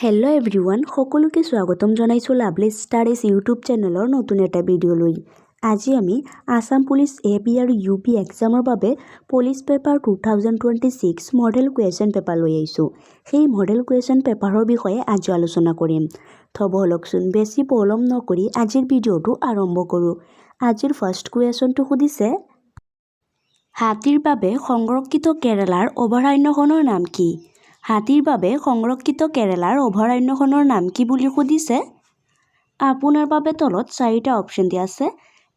Hello' everyone, সকলোকে স্বাগতম জনাইছোঁ লাভলি ষ্টাডিজ ইউটিউব চেনেলৰ নতুন এটা ভিডিঅ'লৈ। আজি আমি আসাম পুলিচ AP আৰু UP এক্সামৰ বাবে police paper 2026 model question paper লৈ আহিছোঁ। সেই মডেল কুৱেশ্যন পেপাৰৰ বিষয়ে আজি আলোচনা কৰিম। ব'লকচোন বেছি পলম নকৰি আজিৰ ভিডিঅ'টো আৰম্ভ কৰোঁ। আজিৰ ফাৰ্ষ্ট কুৱেশ্যনটো সুধিছে, হাতীৰ বাবে সংৰক্ষিত কেৰালাৰ অভয়াৰণ্যখনৰ নাম কি? হাতীৰ বাবে সংৰক্ষিত কেৰালাৰ অভয়াৰণ্যখনৰ নাম কি বুলি সুধিছে। আপোনাৰ বাবে তলত 4টা অপশ্যন দিয়া আছে।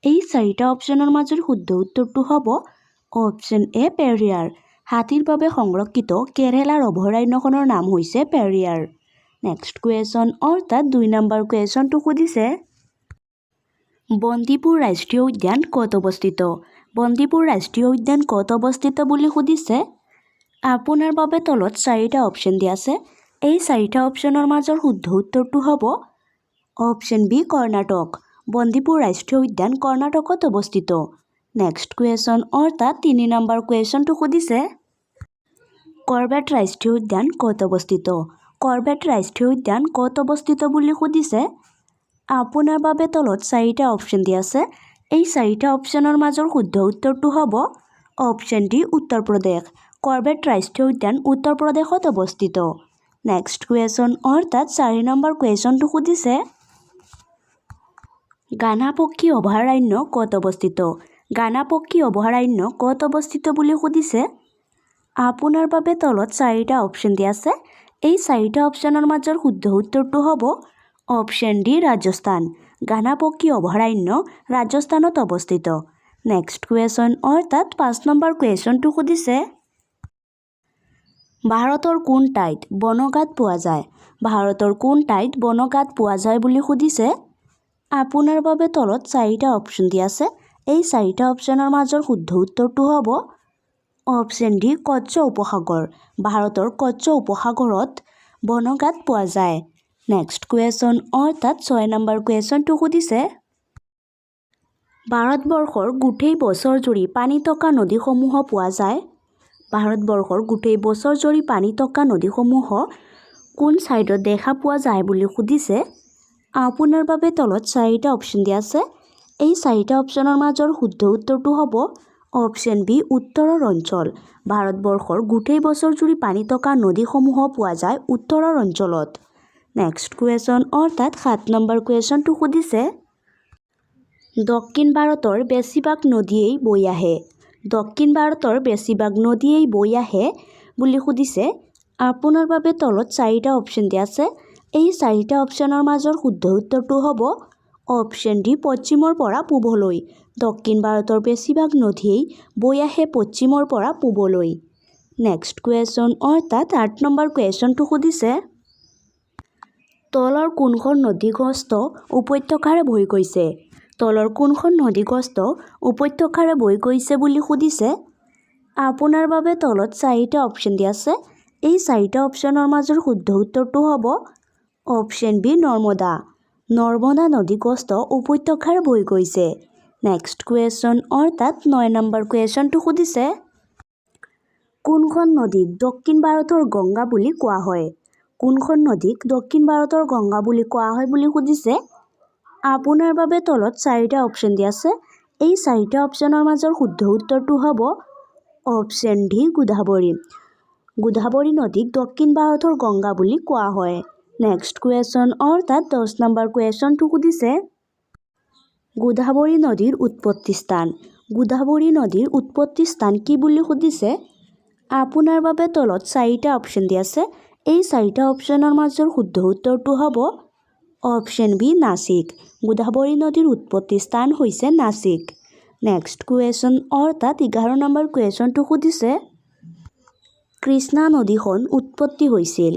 এই 4টা অপশ্যনৰ মাজৰ শুদ্ধ উত্তৰটো হ'ব অপশ্যন এ পেৰিয়াৰ। হাতীৰ বাবে সংৰক্ষিত কেৰালাৰ অভয়াৰণ্যখনৰ নাম হৈছে পেৰিয়াৰ। নেক্সট কুৱেশ্যন অৰ্থাৎ 2 নম্বৰ কুৱেশ্যনটো সুধিছে, বন্দিপুৰ ৰাষ্ট্ৰীয় উদ্যান ক'ত অৱস্থিত? বন্দিপুৰ ৰাষ্ট্ৰীয় উদ্যান ক'ত অৱস্থিত বুলি সুধিছে। আপোনাৰ বাবে তলত 4টা অপশ্যন দিয়া আছে। এই 4টা অপশ্যনৰ মাজৰ শুদ্ধ উত্তৰটো হ'ব অপশ্যন বি কৰ্ণাটক। বন্দিপুৰ ৰাষ্ট্ৰীয় উদ্যান কৰ্ণাটকত অৱস্থিত। নেক্সট কুৱেশ্যন অৰ্থাৎ 3 নম্বৰ কুৱেশ্যনটো সুধিছে, কৰবেট ৰাষ্ট্ৰীয় উদ্যান ক'ত অৱস্থিত? কৰবেট ৰাষ্ট্ৰীয় উদ্যান ক'ত অৱস্থিত বুলি সুধিছে। আপোনাৰ বাবে তলত 4টা অপশ্যন দিয়া আছে। এই 4টা অপশ্যনৰ মাজৰ শুদ্ধ উত্তৰটো হ'ব option D Uttar Pradesh. Corbett ৰাষ্ট্ৰীয় উদ্যান উত্তৰ প্ৰদেশত অৱস্থিত। নেক্সট কুৱেশ্যন অৰ্থাৎ 4 নম্বৰ কুৱেশ্যনটো সুধিছে, গানা পক্ষী অভয়াৰণ্য ক'ত অৱস্থিত? গানা পক্ষী অভয়াৰণ্য ক'ত অৱস্থিত বুলি সুধিছে। আপোনাৰ বাবে তলত 4টা অপশ্যন দিয়া আছে। এই 4টা অপশ্যনৰ মাজৰ শুদ্ধ উত্তৰটো হ'ব অপশ্যন ডি ৰাজস্থান। গানা পক্ষী অভয়াৰণ্য ৰাজস্থানত অৱস্থিত। নেক্সট কুৱেশ্যন অৰ্থাৎ 5 নম্বৰ কুৱেশ্যনটো সুধিছে, ভাৰতৰ কোন ঠাইত বনগাঁত পোৱা যায়? ভাৰতৰ কোন ঠাইত বনগাঁত পোৱা যায় বুলি সুধিছে। আপোনাৰ বাবে তলত 4টা অপশ্যন দিয়া আছে। এই 4টা অপশ্যনৰ মাজৰ শুদ্ধ উত্তৰটো হ'ব অপশ্যন ডি কচ্ছ উপসাগৰ। ভাৰতৰ কচ্ছ উপসাগৰত বনগাঁত পোৱা যায়। নেক্সট কুৱেশ্যন অৰ্থাৎ 6 নম্বৰ কুৱেশ্যনটো সুধিছে, ভাৰতবৰ্ষৰ গোটেই বছৰ জুৰি পানী থকা নদীসমূহ পোৱা যায়। ভাৰতবৰ্ষৰ গোটেই বছৰ জুৰি পানী থকা নদীসমূহ কোন ছাইডত দেখা পোৱা যায় বুলি সুধিছে। আপোনাৰ বাবে তলত 4টা অপশ্যন দিয়া আছে। এই 4টা অপশ্যনৰ মাজৰ শুদ্ধ উত্তৰটো হ'ব অপশ্যন বি উত্তৰৰ অঞ্চল। ভাৰতবৰ্ষৰ গোটেই বছৰ জুৰি পানী থকা নদীসমূহ পোৱা যায় উত্তৰৰ অঞ্চলত। নেক্সট কুৱেশ্যন অৰ্থাৎ 7 নম্বৰ কুৱেশ্যনটো সুধিছে, দক্ষিণ ভাৰতৰ বেছিভাগ নদীয়েই বৈ আহে। দক্ষিণ ভাৰতৰ বেছিভাগ নদীয়েই বৈ আহে বুলি সুধিছে। আপোনাৰ বাবে তলত 4টা অপশ্যন দিয়া আছে। এই 4টা অপশ্যনৰ মাজৰ শুদ্ধ উত্তৰটো হ'ব অপশ্যন ডি পশ্চিমৰ পৰা পূবলৈ। দক্ষিণ ভাৰতৰ বেছিভাগ নদীয়েই বৈ আহে পশ্চিমৰ পৰা পূবলৈ। নেক্সট কুৱেশ্যন অৰ্থাৎ 8 নম্বৰ কুৱেশ্যনটো সুধিছে, তলৰ কোনখন নদীগ্ৰস্ত উপত্যকাৰে বৈ গৈছে? তলৰ কোনখন নদীগ্ৰস্ত উপত্যকাৰে বৈ গৈছে বুলি সুধিছে। আপোনাৰ বাবে তলত 4টা অপশ্যন দিয়া আছে। এই 4টা অপশ্যনৰ মাজৰ শুদ্ধ উত্তৰটো হ'ব অপশ্যন বি নৰ্মদা। নৰ্মদা নদীগ্ৰস্ত উপত্যকাৰে বৈ গৈছে। নেক্সট কুৱেশ্যন অৰ্থাৎ 9 নম্বৰ কুৱেশ্যনটো সুধিছে, কোনখন নদীক দক্ষিণ ভাৰতৰ গংগা বুলি কোৱা হয়? কোনখন নদীক দক্ষিণ ভাৰতৰ গংগা বুলি কোৱা হয় বুলি সুধিছে। আপোনাৰ বাবে তলত 4টা অপশ্যন দিয়া আছে। এই 4টা অপশ্যনৰ মাজৰ শুদ্ধ উত্তৰটো হ'ব অপশ্যন ডি গোদাবৰী। গোদাবৰী নদীক দক্ষিণ ভাৰতৰ গংগা বুলি কোৱা হয়। নেক্সট কুৱেশ্যন অৰ্থাৎ 10 নম্বৰ কুৱেশ্যনটো সুধিছে, গোদাবৰী নদীৰ উৎপত্তি স্থান। গোদাবৰী নদীৰ উৎপত্তি স্থান কি বুলি সুধিছে। আপোনাৰ বাবে তলত 4টা অপশ্যন দিয়া আছে। এই 4টা অপশ্যনৰ মাজৰ শুদ্ধ উত্তৰটো হ'ব অপশ্যন বি নাছিক। গোদাবৰী নদীৰ উৎপত্তি স্থান হৈছে নাছিক। নেক্সট কুৱেশ্যন অৰ্থাৎ 11 নম্বৰ কুৱেশ্যনটো সুধিছে, কৃষ্ণা নদীখন উৎপত্তি হৈছিল।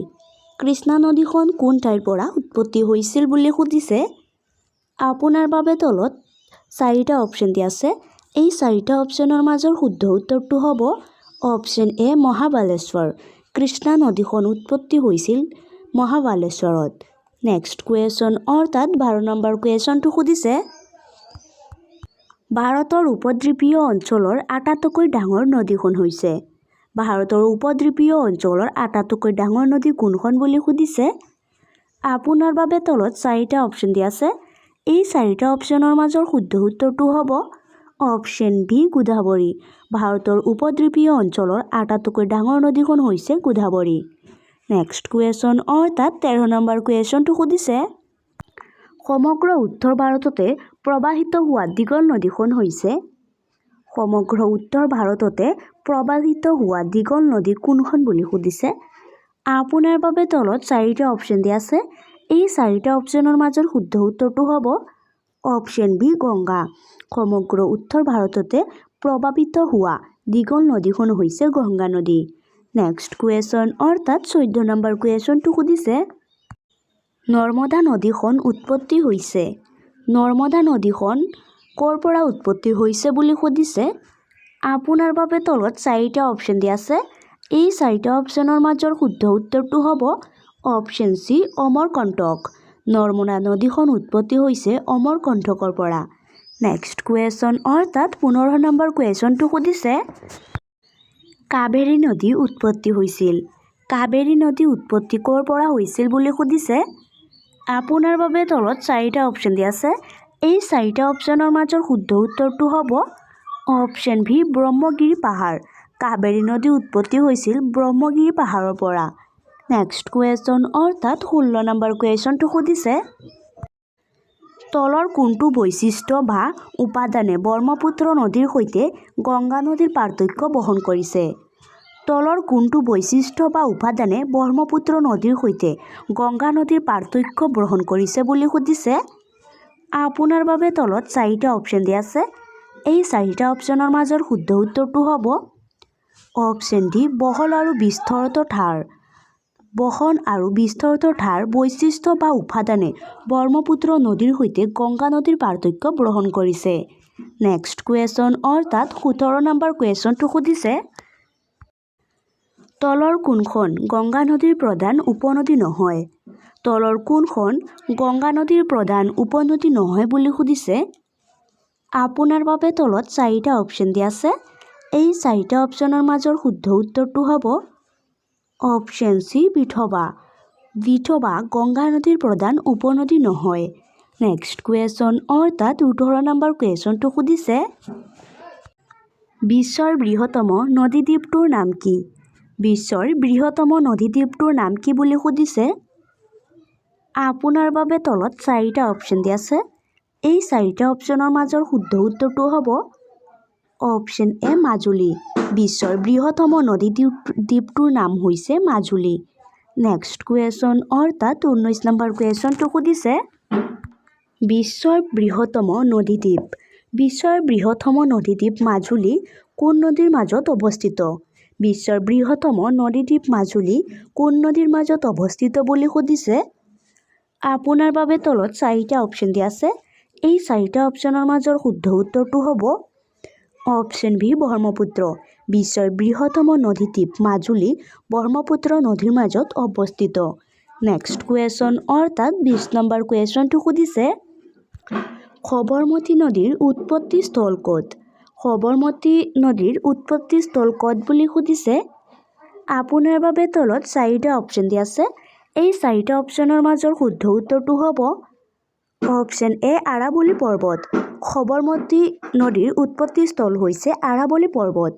কৃষ্ণা নদীখন কোন ঠাইৰ পৰা উৎপত্তি হৈছিল বুলি সুধিছে। আপোনাৰ বাবে তলত 4টা অপশ্যন দিয়া আছে। এই 4টা অপশ্যনৰ মাজৰ শুদ্ধ উত্তৰটো হ'ব অপশ্যন এ মহাবালেশ্বৰ। কৃষ্ণা নদীখন উৎপত্তি হৈছিল মহাবালেশ্বৰত। নেক্সট কুৱেশ্যন অৰ্থাৎ 12 নম্বৰ কুৱেশ্যনটো সুধিছে, ভাৰতৰ উপদ্বীপীয় অঞ্চলৰ আটাইতকৈ ডাঙৰ নদীখন হৈছে। ভাৰতৰ উপদ্বীপীয় অঞ্চলৰ আটাইতকৈ ডাঙৰ নদী কোনখন বুলি সুধিছে। আপোনাৰ বাবে তলত 4টা অপশ্যন দিয়া আছে। এই 4টা অপশ্যনৰ মাজৰ শুদ্ধ উত্তৰটো হ'ব অপশ্যন বি গোদাবৰী। ভাৰতৰ উপদ্বীপীয় অঞ্চলৰ আটাইতকৈ ডাঙৰ নদীখন হৈছে গোদাবৰী। নেক্সট কুৱেশ্যন অৰ্থাৎ 13 নম্বৰ কুৱেশ্যনটো সুধিছে সমগ্ৰ উত্তৰ ভাৰততে প্ৰবাহিত হোৱা দীঘল নদীখন হৈছে সমগ্ৰ উত্তৰ ভাৰততে প্ৰবাহিত হোৱা দীঘল নদী কোনখন বুলি সুধিছে। আপোনাৰ বাবে তলত 4টা অপশ্যন দিয়া আছে। এই 4টা অপশ্যনৰ মাজৰ শুদ্ধ উত্তৰটো হ'ব অপশ্যন বি গংগা। সমগ্ৰ উত্তৰ ভাৰততে প্ৰবাহিত হোৱা দীঘল নদীখন হৈছে গংগা নদী। নেক্সট কুৱেশ্যন অৰ্থাৎ 14 নম্বৰ কুৱেশ্যনটো সুধিছে নৰ্মদা নদীখন উৎপত্তি হৈছে নৰ্মদা নদীখন ক'ৰ পৰা উৎপত্তি হৈছে বুলি সুধিছে। আপোনাৰ বাবে তলত 4টা অপশ্যন দিয়া আছে। এই 4টা অপশ্যনৰ মাজৰ শুদ্ধ উত্তৰটো হ'ব অপশ্যন চি অমৰকণ্টক। নৰ্মদা নদীখন উৎপত্তি হৈছে অমৰকণ্টকৰ পৰা। নেক্সট কুৱেশ্যন অৰ্থাৎ 15 নম্বৰ কুৱেশ্যনটো সুধিছে কাবেৰী নদী উৎপত্তি হৈছিল কাবেৰী নদী উৎপত্তি ক'ৰ পৰা হৈছিল বুলি সুধিছে। আপোনাৰ বাবে তলত 4টা অপশ্যন দিয়া আছে। এই 4টা অপশ্যনৰ মাজৰ শুদ্ধ উত্তৰটো হ'ব অপশ্যন ভি ব্ৰহ্মগিৰি পাহাৰ। কাবেৰী নদী উৎপত্তি হৈছিল ব্ৰহ্মগিৰি পাহাৰৰ পৰা। নেক্সট কুৱেশ্যন অৰ্থাৎ 16 নম্বৰ কুৱেশ্যনটো সুধিছে তলৰ কোনটো বৈশিষ্ট্য বা উপাদানে ব্ৰহ্মপুত্ৰ নদীৰ সৈতে গংগা নদীৰ পাৰ্থক্য বহন কৰিছে। তলৰ কোনটো বৈশিষ্ট্য বা উপাদানে ব্ৰহ্মপুত্ৰ নদীৰ সৈতে গংগা নদীৰ পাৰ্থক্য বহন কৰিছে বুলি সুধিছে। আপোনাৰ বাবে তলত 4টা অপশ্যন দিয়া আছে। এই 4টা অপশ্যনৰ মাজৰ শুদ্ধ উত্তৰটো হ'ব অপশ্যন ডি বহল আৰু বিস্তৃত ধাৰ। বহল আৰু বিস্তৃত ধাৰ বৈশিষ্ট্য বা উপাদানে ব্ৰহ্মপুত্ৰ নদীৰ সৈতে গংগা নদীৰ পাৰ্থক্য বহন কৰিছে। নেক্সট কুৱেশ্যন অৰ্থাৎ 17 নম্বৰ কুৱেশ্যনটো সুধিছে তলৰ কোনখন গংগা নদীৰ প্ৰধান উপনদী নহয়। তলৰ কোনখন গংগা নদীৰ প্ৰধান উপনদী নহয় বুলি সুধিছে। আপোনাৰ বাবে তলত 4টা অপশ্যন দিয়া আছে। এই 4টা অপশ্যনৰ মাজৰ শুদ্ধ উত্তৰটো হ'ব অপশ্যন চি বিধৱা। বিধৱা গংগা নদীৰ প্ৰধান উপনদী নহয়। নেক্সট কুৱেশ্যন অৰ্থাৎ 18 নম্বৰ কুৱেশ্যনটো সুধিছে বিশ্বৰ বৃহত্তম নদীদ্বীপটোৰ নাম কি। বিশ্বৰ বৃহত্তম নদীদ্বীপটোৰ নাম কি বুলি সুধিছে। আপোনাৰ বাবে তলত 4টা অপশ্যন দিয়া আছে। এই 4টা অপশ্যনৰ মাজৰ শুদ্ধ উত্তৰটো হ'ব অপশ্যন এ মাজুলী। বিশ্বৰ বৃহত্তম নদীদ্বীপটোৰ নাম হৈছে মাজুলী। নেক্সট কুৱেশ্যন অৰ্থাৎ 19 নম্বৰ কুৱেশ্যনটো সুধিছে বিশ্বৰ বৃহত্তম নদীদ্বীপ। বিশ্বৰ বৃহত্তম নদীদ্বীপ মাজুলী কোন নদীৰ মাজত অৱস্থিত। বিশ্বৰ বৃহত্তম নদীদ্বীপ মাজুলী কোন নদীৰ মাজত অৱস্থিত বুলি সুধিছে। আপোনাৰ বাবে তলত 4টা অপশ্যন দিয়া আছে। এই 4টা অপশ্যনৰ মাজৰ শুদ্ধ উত্তৰটো হ'ব অপশ্যন বি ব্ৰহ্মপুত্ৰ। বিশ্বৰ বৃহত্তম নদীদ্বীপ মাজুলী ব্ৰহ্মপুত্ৰ নদীৰ মাজত অৱস্থিত। নেক্সট কুৱেশ্যন অৰ্থাৎ 20 নম্বৰ কুৱেশ্যনটো সুধিছে সবৰমতী নদীৰ উৎপত্তি স্থল ক'ত। সবৰমতী নদীৰ উৎপত্তি স্থল ক'ত বুলি সুধিছে। আপোনাৰ বাবে তলত 4টা অপশ্যন দিয়া আছে। এই 4টা অপশ্যনৰ মাজৰ শুদ্ধ উত্তৰটো হ'ব অপশ্যন এ আৰাৱলী পৰ্বত। সবৰমতী নদীৰ উৎপত্তি স্থল হৈছে আৰাৱলী পৰ্বত।